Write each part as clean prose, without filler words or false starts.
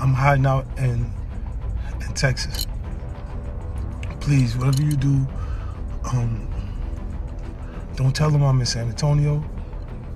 I'm hiding out in Texas. Please, whatever you do, don't tell them I'm in San Antonio.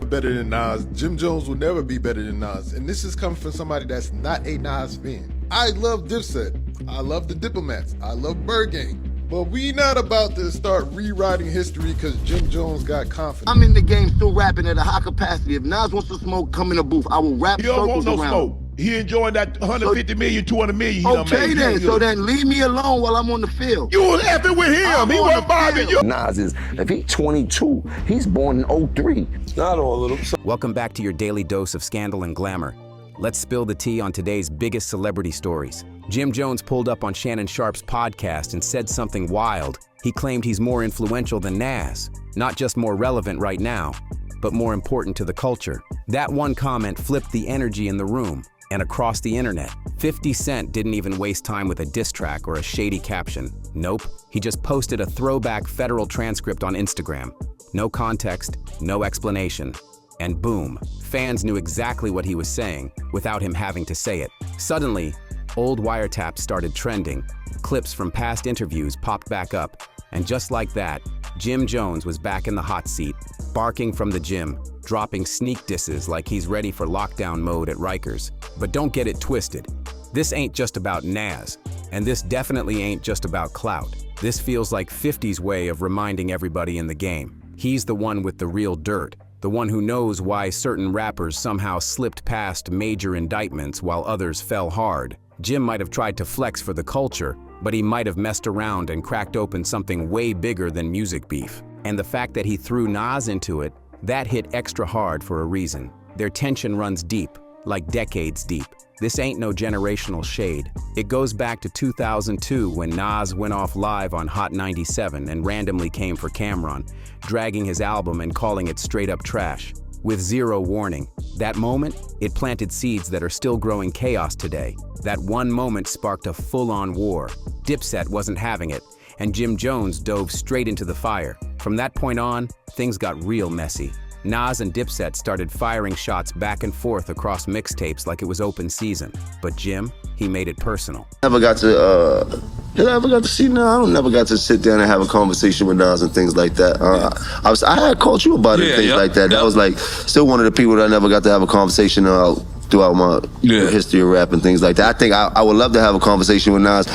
Better than Nas. Jim Jones will never be better than Nas. And this is coming from somebody that's not a Nas fan. I love Dipset. I love the Diplomats. I love Bird Gang. But we not about to start rewriting history because Jim Jones got confidence. I'm in the game still rapping at a high capacity. If Nas wants to smoke, come in the booth. I will rap You don't want circles no around. smoke. He enjoying that 150 million, 200 million he done Okay made. then, so then leave me alone while I'm on the field. You was effing with him. He wasn't bothering you. Nas is, if he's 22, he's born in 03. Not all of them. Welcome back to your daily dose of scandal and glamour. Let's spill the tea on today's biggest celebrity stories. Jim Jones pulled up on Shannon Sharpe's podcast and said something wild. He claimed he's more influential than Nas, not just more relevant right now, but more important to the culture. That one comment flipped the energy in the room and across the internet. 50 Cent didn't even waste time with a diss track or a shady caption. Nope, he just posted a throwback federal transcript on Instagram. No context, no explanation. And boom, fans knew exactly what he was saying without him having to say it. Suddenly, old wiretaps started trending. Clips from past interviews popped back up. And just like that, Jim Jones was back in the hot seat, barking from the gym, dropping sneak disses like he's ready for lockdown mode at Rikers. But don't get it twisted. This ain't just about Nas, and this definitely ain't just about clout. This feels like 50's way of reminding everybody in the game. He's the one with the real dirt, the one who knows why certain rappers somehow slipped past major indictments while others fell hard. Jim might have tried to flex for the culture, but he might have messed around and cracked open something way bigger than music beef. And the fact that he threw Nas into it, that hit extra hard for a reason. Their tension runs deep, like decades deep. This ain't no generational shade. It goes back to 2002 when Nas went off live on Hot 97 and randomly came for Cameron, dragging his album and calling it straight up trash, with zero warning. That moment, it planted seeds that are still growing chaos today. That one moment sparked a full-on war. Dipset wasn't having it, and Jim Jones dove straight into the fire. From that point on, things got real messy. Nas and Dipset started firing shots back and forth across mixtapes like it was open season. But Jim, he made it personal. Never got to, did I ever got to see Nas? I don't never got to sit down and have a conversation with Nas and things like that. I had called you about it and things like that. That was like, still one of the people that I never got to have a conversation throughout my history of rap and things like that. I think I would love to have a conversation with Nas.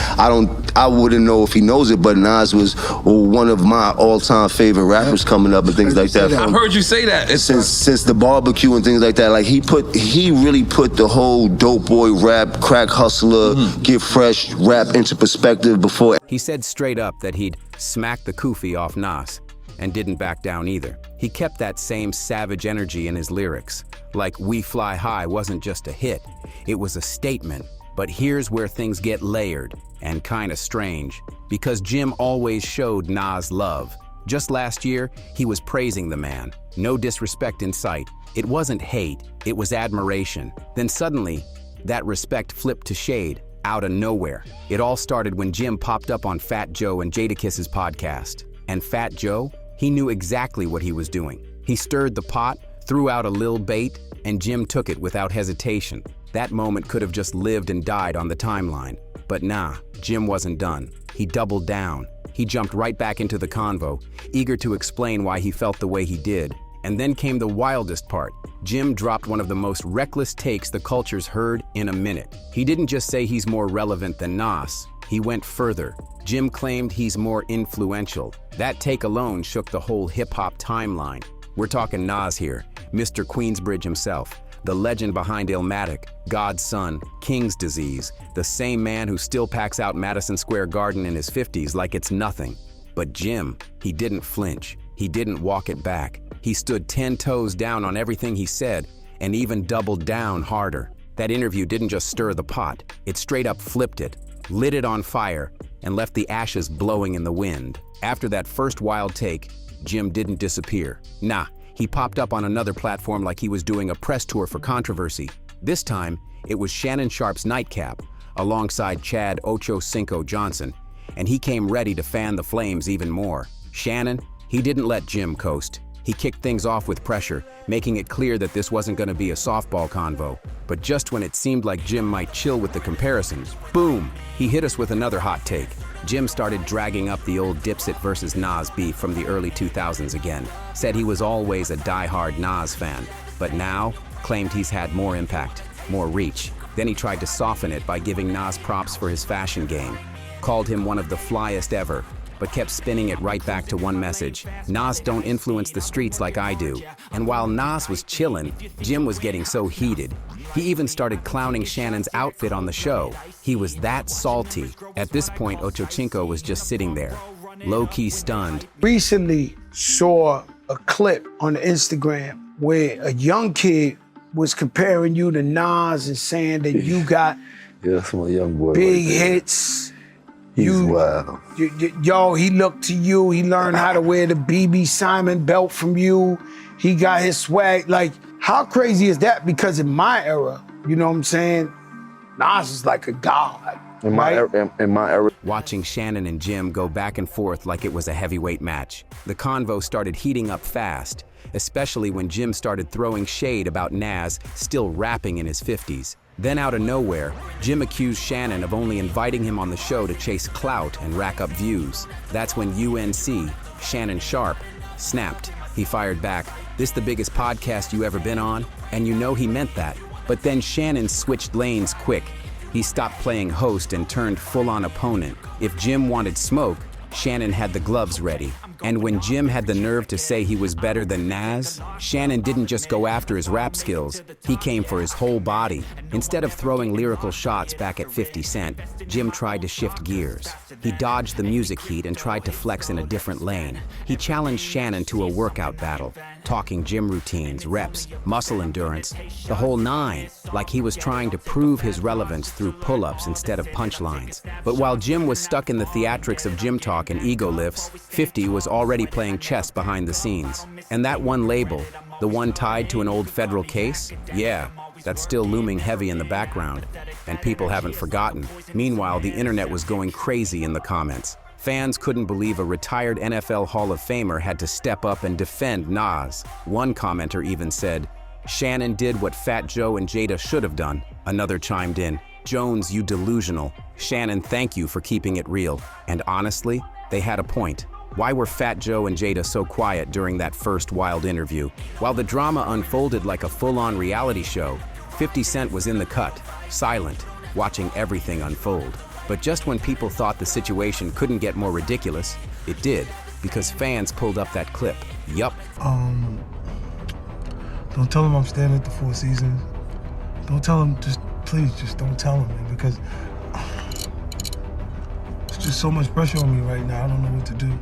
I wouldn't know if he knows it, but Nas was one of my all-time favorite rappers coming up and things like that. I've heard you say that. Since the barbecue and things like that. Like he really put the whole dope boy rap, crack hustler, get fresh rap into perspective before. He said straight up that he'd smack the kufi off Nas, and didn't back down either. He kept that same savage energy in his lyrics. Like We Fly High wasn't just a hit, it was a statement. But here's where things get layered and kinda strange, because Jim always showed Nas love. Just last year, he was praising the man. No disrespect in sight. It wasn't hate, it was admiration. Then suddenly, that respect flipped to shade, out of nowhere. It all started when Jim popped up on Fat Joe and Jadakiss's podcast. And Fat Joe, he knew exactly what he was doing. He stirred the pot, threw out a lil bait, and Jim took it without hesitation. That moment could have just lived and died on the timeline. But nah, Jim wasn't done. He doubled down. He jumped right back into the convo, eager to explain why he felt the way he did. And then came the wildest part. Jim dropped one of the most reckless takes the culture's heard in a minute. He didn't just say he's more relevant than Nas, he went further. Jim claimed he's more influential. That take alone shook the whole hip-hop timeline. We're talking Nas here, Mr. Queensbridge himself, the legend behind Illmatic, God's Son, King's Disease, the same man who still packs out Madison Square Garden in his 50s like it's nothing. But Jim, he didn't flinch. He didn't walk it back. He stood 10 toes down on everything he said, and even doubled down harder. That interview didn't just stir the pot, it straight up flipped it, lit it on fire, and left the ashes blowing in the wind. After that first wild take, Jim didn't disappear. Nah, he popped up on another platform like he was doing a press tour for controversy. This time, it was Shannon Sharpe's Nightcap, alongside Chad Ocho Cinco Johnson, and he came ready to fan the flames even more. Shannon, he didn't let Jim coast. He kicked things off with pressure, making it clear that this wasn't going to be a softball convo. But just when it seemed like Jim might chill with the comparisons, boom, he hit us with another hot take. Jim started dragging up the old Dipset versus Nas beef from the early 2000s again. Said he was always a die-hard Nas fan, but now claimed he's had more impact, more reach. Then he tried to soften it by giving Nas props for his fashion game. Called him one of the flyest ever, but kept spinning it right back to one message. Nas don't influence the streets like I do. And while Nas was chillin', Jim was getting so heated. He even started clowning Shannon's outfit on the show. He was that salty. At this point, Ochochinco was just sitting there, low-key stunned. Recently saw a clip on Instagram where a young kid was comparing you to Nas and saying that you got Yeah, that's my young boy. big hits. He's wild. Yo, he looked to you. He learned how to wear the BB Simon belt from you. He got his swag. Like, how crazy is that? Because in my era, you know what I'm saying? Nas is like a god. In my era. Watching Shannon and Jim go back and forth like it was a heavyweight match. The convo started heating up fast, especially when Jim started throwing shade about Nas still rapping in his 50s. Then out of nowhere, Jim accused Shannon of only inviting him on the show to chase clout and rack up views. That's when UNC, Shannon Sharp, snapped. He fired back, "This the biggest podcast you ever been on?" And you know he meant that. But then Shannon switched lanes quick. He stopped playing host and turned full-on opponent. If Jim wanted smoke, Shannon had the gloves ready. And when Jim had the nerve to say he was better than Nas, Shannon didn't just go after his rap skills, he came for his whole body. Instead of throwing lyrical shots back at 50 Cent, Jim tried to shift gears. He dodged the music heat and tried to flex in a different lane. He challenged Shannon to a workout battle, talking gym routines, reps, muscle endurance, the whole nine, like he was trying to prove his relevance through pull-ups instead of punchlines. But while Jim was stuck in the theatrics of gym talk and ego lifts, 50 was already playing chess behind the scenes. And that one label, the one tied to an old federal case, yeah, that's still looming heavy in the background, and people haven't forgotten. Meanwhile, the internet was going crazy in the comments. Fans couldn't believe a retired NFL Hall of Famer had to step up and defend Nas. One commenter even said, "Shannon did what Fat Joe and Jada should have done." Another chimed in, "Jones, you delusional. Shannon, thank you for keeping it real." And honestly, they had a point. Why were Fat Joe and Jada so quiet during that first wild interview? While the drama unfolded like a full-on reality show, 50 Cent was in the cut, silent, watching everything unfold. But just when people thought the situation couldn't get more ridiculous, it did, because fans pulled up that clip. Yup. Don't tell him I'm staying at the Four Seasons. Don't tell him, please, just don't tell him, man, because it's just so much pressure on me right now. I don't know what to do.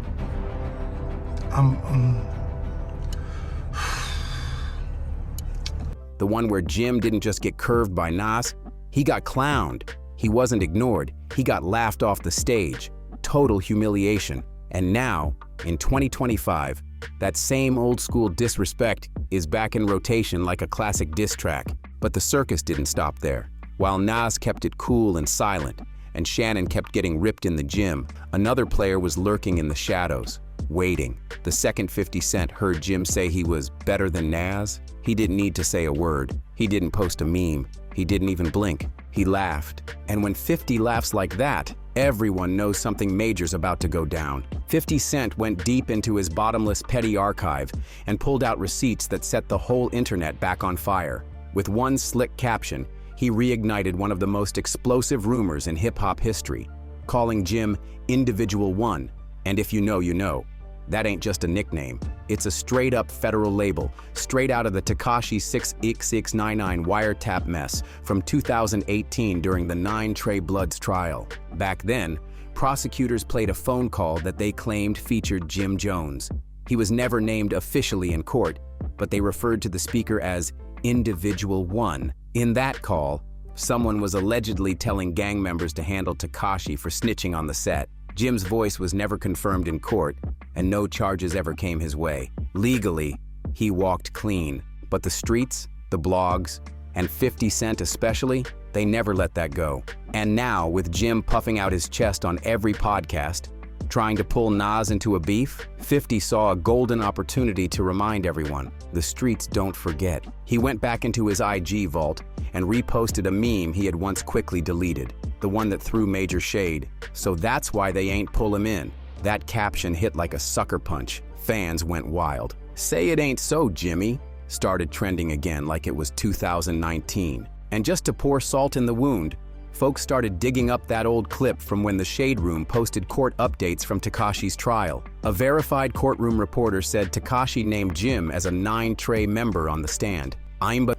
The one where Jim didn't just get curved by Nas, he got clowned. He wasn't ignored, he got laughed off the stage. Total humiliation. And now, in 2025, that same old school disrespect is back in rotation like a classic diss track. But the circus didn't stop there. While Nas kept it cool and silent, and Shannon kept getting ripped in the gym, another player was lurking in the shadows, waiting. The second 50 Cent heard Jim say he was better than Nas, he didn't need to say a word. He didn't post a meme. He didn't even blink. He laughed. And when 50 laughs like that, everyone knows something major's about to go down. 50 Cent went deep into his bottomless petty archive and pulled out receipts that set the whole internet back on fire. With one slick caption, he reignited one of the most explosive rumors in hip-hop history, calling Jim Individual One. And if you know, you know. That ain't just a nickname. It's a straight-up federal label, straight out of the Tekashi 66699 wiretap mess from 2018 during the 9 Trey Bloods trial. Back then, prosecutors played a phone call that they claimed featured Jim Jones. He was never named officially in court, but they referred to the speaker as Individual One. In that call, someone was allegedly telling gang members to handle Tekashi for snitching on the set. Jim's voice was never confirmed in court, and no charges ever came his way. Legally, he walked clean, but the streets, the blogs, and 50 Cent especially, they never let that go. And now, with Jim puffing out his chest on every podcast, Trying to pull Nas into a beef? 50 saw a golden opportunity to remind everyone, the streets don't forget. He went back into his IG vault and reposted a meme he had once quickly deleted, the one that threw major shade. So that's why they ain't pull him in. That caption hit like a sucker punch. Fans went wild. Say it ain't so, Jimmy started trending again like it was 2019. And just to pour salt in the wound, folks started digging up that old clip from when the Shade Room posted court updates from Tekashi's trial. A verified courtroom reporter said Tekashi named Jim as a 9-tray member on the stand.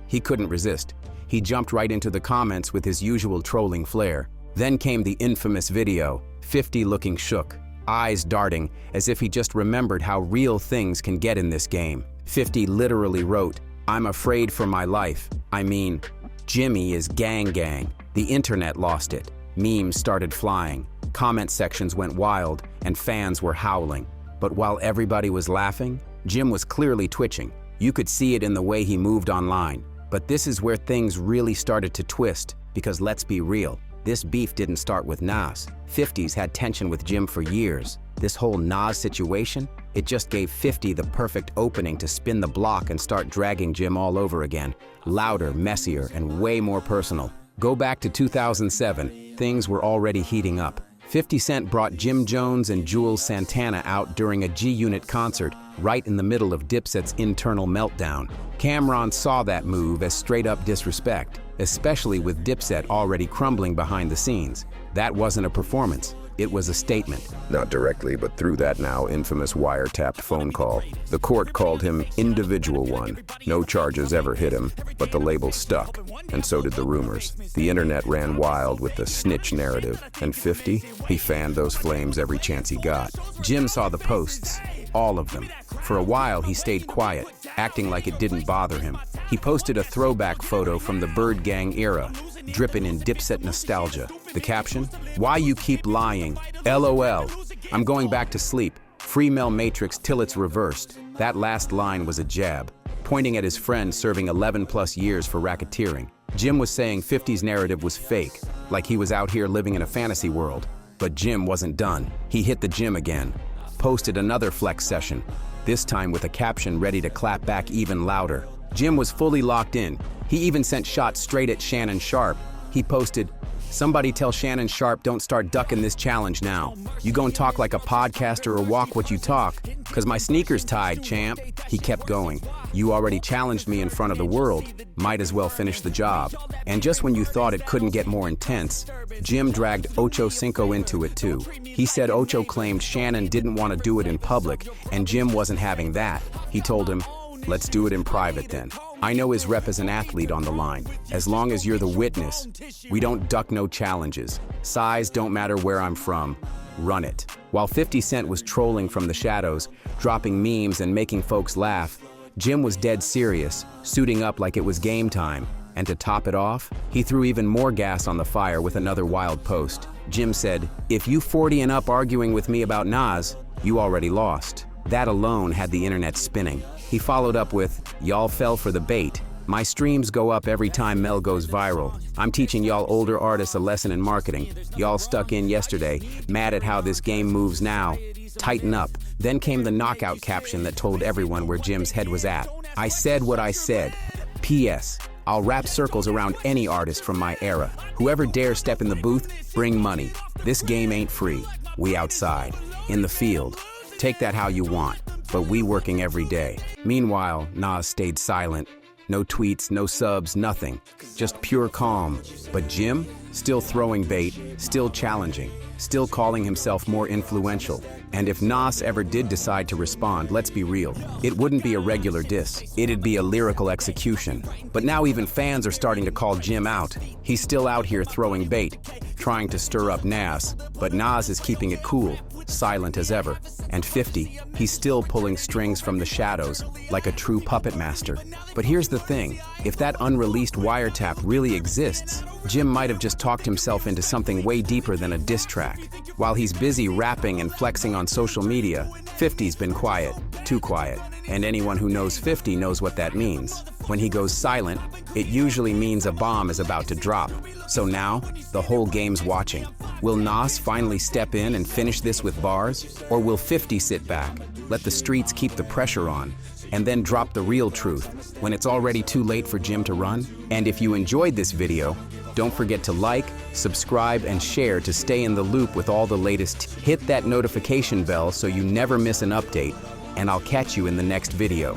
He couldn't resist. He jumped right into the comments with his usual trolling flair. Then came the infamous video, 50 looking shook, eyes darting as if he just remembered how real things can get in this game. 50 literally wrote, "I'm afraid for my life. I mean, Jimmy is gang gang." The internet lost it. Memes started flying. Comment sections went wild, and fans were howling. But while everybody was laughing, Jim was clearly twitching. You could see it in the way he moved online. But this is where things really started to twist, because let's be real, this beef didn't start with Nas. 50's had tension with Jim for years. This whole Nas situation, it just gave 50 the perfect opening to spin the block and start dragging Jim all over again. Louder, messier, and way more personal. Go back to 2007, things were already heating up. 50 Cent brought Jim Jones and Juelz Santana out during a G-Unit concert right in the middle of Dipset's internal meltdown. Cameron saw that move as straight-up disrespect, especially with Dipset already crumbling behind the scenes. That wasn't a performance. It was a statement. Not directly, but through that now infamous wiretapped phone call. The court called him Individual One. No charges ever hit him, but the label stuck, and so did the rumors. The internet ran wild with the snitch narrative, and 50, he fanned those flames every chance he got. Jim saw the posts, all of them. For a while, he stayed quiet, acting like it didn't bother him. He posted a throwback photo from the Bird Gang era, dripping in Dipset nostalgia. The caption, "Why you keep lying? LOL. I'm going back to sleep. Free Mel Matrix till it's reversed." That last line was a jab, pointing at his friend serving 11+ years for racketeering. Jim was saying 50's narrative was fake, like he was out here living in a fantasy world. But Jim wasn't done. He hit the gym again, posted another flex session, this time with a caption ready to clap back even louder. Jim was fully locked in. He even sent shots straight at Shannon Sharpe. He posted, "Somebody tell Shannon Sharpe don't start ducking this challenge now. You gon' talk like a podcaster or walk what you talk, 'cause my sneaker's tied, champ." He kept going. "You already challenged me in front of the world. Might as well finish the job." And just when you thought it couldn't get more intense, Jim dragged Ocho Cinco into it too. He said Ocho claimed Shannon didn't want to do it in public, and Jim wasn't having that. He told him, "Let's do it in private then. I know his rep as an athlete on the line. As long as you're the witness, we don't duck no challenges. Size don't matter where I'm from. Run it." While 50 Cent was trolling from the shadows, dropping memes and making folks laugh, Jim was dead serious, suiting up like it was game time. And to top it off, he threw even more gas on the fire with another wild post. Jim said, "If you 40 and up arguing with me about Nas, you already lost." That alone had the internet spinning. He followed up with, "Y'all fell for the bait. My streams go up every time Mel goes viral. I'm teaching y'all older artists a lesson in marketing. Y'all stuck in yesterday, mad at how this game moves now. Tighten up." Then came the knockout caption that told everyone where Jim's head was at. "I said what I said. P.S. I'll wrap circles around any artist from my era. Whoever dares step in the booth, bring money. This game ain't free. We outside, in the field. Take that how you want, but we working every day." Meanwhile, Nas stayed silent. No tweets, no subs, nothing. Just pure calm. But Jim, still throwing bait, still challenging, still calling himself more influential. And if Nas ever did decide to respond, let's be real, it wouldn't be a regular diss. It'd be a lyrical execution. But now even fans are starting to call Jim out. He's still out here throwing bait, trying to stir up Nas, but Nas is keeping it cool, silent as ever. And 50, he's still pulling strings from the shadows, like a true puppet master. But here's the thing, if that unreleased wiretap really exists, Jim might have just talked himself into something way deeper than a diss track. While he's busy rapping and flexing on social media, 50's been quiet, too quiet. And anyone who knows 50 knows what that means. When he goes silent, it usually means a bomb is about to drop. So now, the whole game's watching. Will Nas finally step in and finish this with bars? Or will 50 sit back, let the streets keep the pressure on, and then drop the real truth when it's already too late for Jim to run? And if you enjoyed this video, don't forget to like, subscribe, and share to stay in the loop with all the latest. Hit that notification bell so you never miss an update, and I'll catch you in the next video.